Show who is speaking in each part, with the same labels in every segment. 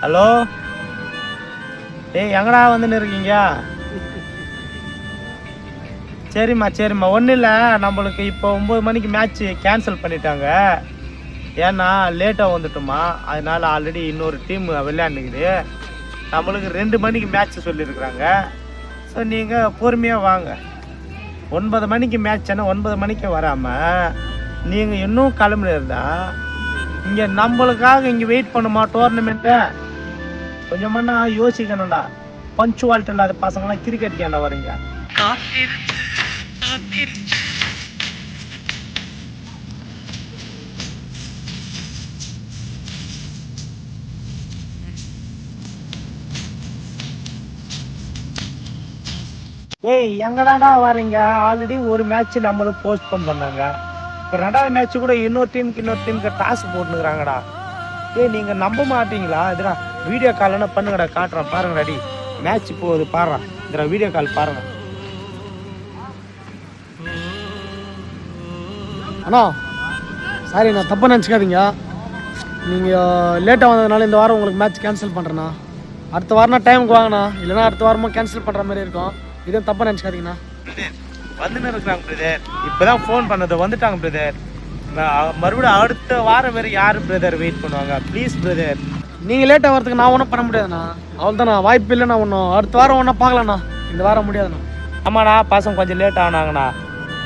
Speaker 1: Hello ஏய் எங்கடா வந்துன்னு இருக்கீங்க? சரிம்மா ஒன்றும் இல்லை, நம்மளுக்கு இப்போ 9 மணிக்கு மேட்ச்சு கேன்சல் பண்ணிட்டாங்க. ஏன்னா லேட்டாக வந்துட்டோமா, அதனால் ஆல்ரெடி இன்னொரு டீம் விளையாண்டுக்குது. நம்மளுக்கு 2 மணிக்கு மேட்ச் சொல்லியிருக்கிறாங்க. ஸோ நீங்கள் பொறுமையாக வாங்க. 9 மணிக்கு மேட்ச்னா 9 மணிக்கு வராமல் நீங்கள் இன்னும் கிளம்புனா இங்கே நம்மளுக்காக இங்கே வெயிட் பண்ணுமா டோர்னமெண்ட்டு? கொஞ்சமாண்ணா யோசிக்கணும்டா. பஞ்சுவாலிட்டி இல்லாத பசங்களாம் கிரிக்கெட் ஏன்டா வரீங்க? ஏய் எங்கடாடா வரீங்க? ஆல்ரெடி ஒரு மேட்ச் நம்மளுக்கு போஸ்ட்போன் பண்ணாங்க. இப்போ 2வது மேட்ச் கூட இன்னொரு டீமுக்கு டாஸ் போட்டுனுக்குறாங்கடா. ஏய் நீங்கள் நம்ப மாட்டீங்களா? இதுடா வீடியோ கால்னா பண்ணுங்கடா, காட்டுறேன் பாருங்கடா. டி மேட்ச் போகுது பாருடா, இதுடா வீடியோ கால் பாருங்க.
Speaker 2: அண்ணா சாரி, நான் தப்பாக நினச்சிக்காதீங்க. நீங்கள் லேட்டாக வந்ததுனால இந்த வாரம் உங்களுக்கு மேட்ச் கேன்சல் பண்ணுறேண்ணா. அடுத்த வாரம்னா டைமுக்கு வாங்கண்ணா, இல்லைனா அடுத்த வாரமாக கேன்சல் பண்ணுற மாதிரி இருக்கும். இதுவும் தப்பாக நினச்சிக்காதீங்கண்ணா.
Speaker 1: வந்துன்னு இருக்கிறாங்க பிரதர், இப்போ தான் ஃபோன் பண்ணது, வந்துட்டாங்க பிரதர். மறுபடியும் அடுத்த வாரம் வேறு யார் பிரதர் வெயிட் பண்ணுவாங்க? Please brother.
Speaker 2: நீங்கள் லேட்டாக வரதுக்கு நான் ஒன்றும் பண்ண முடியாதுண்ணா. அவ்வளோதாண்ணா, வாய்ப்பு இல்லைண்ணா. ஒன்றும் அடுத்த வாரம் ஒன்றா பார்க்கலாண்ணா, இந்த வாரம் முடியாதுண்ணா.
Speaker 1: ஆமாண்ணா, பசங்க கொஞ்சம் லேட் ஆனாங்கண்ணா.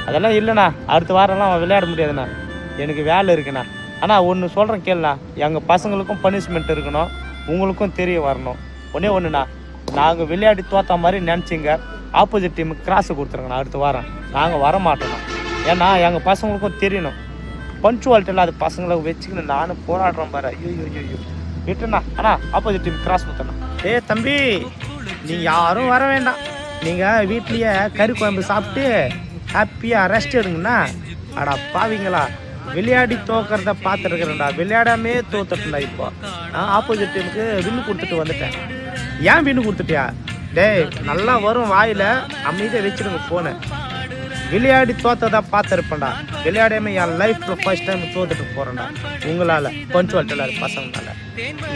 Speaker 1: அதெல்லாம் இல்லைண்ணா, அடுத்த வாரம்லாம் விளையாட முடியாதுண்ணா, எனக்கு வேலை இருக்குண்ணா. ஆனால் ஒன்று சொல்கிறேன் கேளுண்ணா, எங்கள் பசங்களுக்கும் பனிஷ்மெண்ட் இருக்கணும், உங்களுக்கும் தெரிய வரணும். ஒன்றுண்ணா, நாங்கள் விளையாடி தோற்ற மாதிரி நினச்சிங்க ஆப்போசிட் டீமுக்கு கிராஸு கொடுத்துருங்கண்ணா. அடுத்த வாரம் நாங்கள் வர மாட்டோம்ண்ணா. ஏன்னா எங்கள் பசங்களுக்கும் தெரியணும். பஞ்சுவாலிட்டி இல்லாத பசங்களை வச்சுக்கின்னு நானும் போராடுறேன் பாரு. ஐயோ விட்டுண்ணா. ஆனால் ஆப்போசிட் டீம் கிராஸ் கொடுத்தண்ணா. தம்பி, நீங்கள் யாரும் வர வேண்டாம். நீங்கள் வீட்லேயே கறி குழம்பு சாப்பிட்டு ஹாப்பியாக ரெஸ்ட் எடுங்கண்ணா. அடா பாவீங்களா, விளையாடி தோக்கிறத பார்த்துருக்குறேன்டா, விளையாடாமே தோத்துட்டேன்டா. இப்போ நான் ஆப்போசிட் டீமுக்கு வின்னு கொடுத்துட்டு வந்துட்டேன். ஏன் வின்னு கொடுத்துட்டியா? டேய் நல்லா வரும் வாயில், அமைதியாக வச்சுடுங்க போனேன். விளையாடி தோத்ததா பார்த்துருப்பேன்டா, விளையாடாமல் என் லைஃப்பில் ஃபர்ஸ்ட் டைம் தோத்துட்டு போகிறேன்டா உங்களால், பஞ்சுவாலிட்டி இல்லாத பசங்களால்.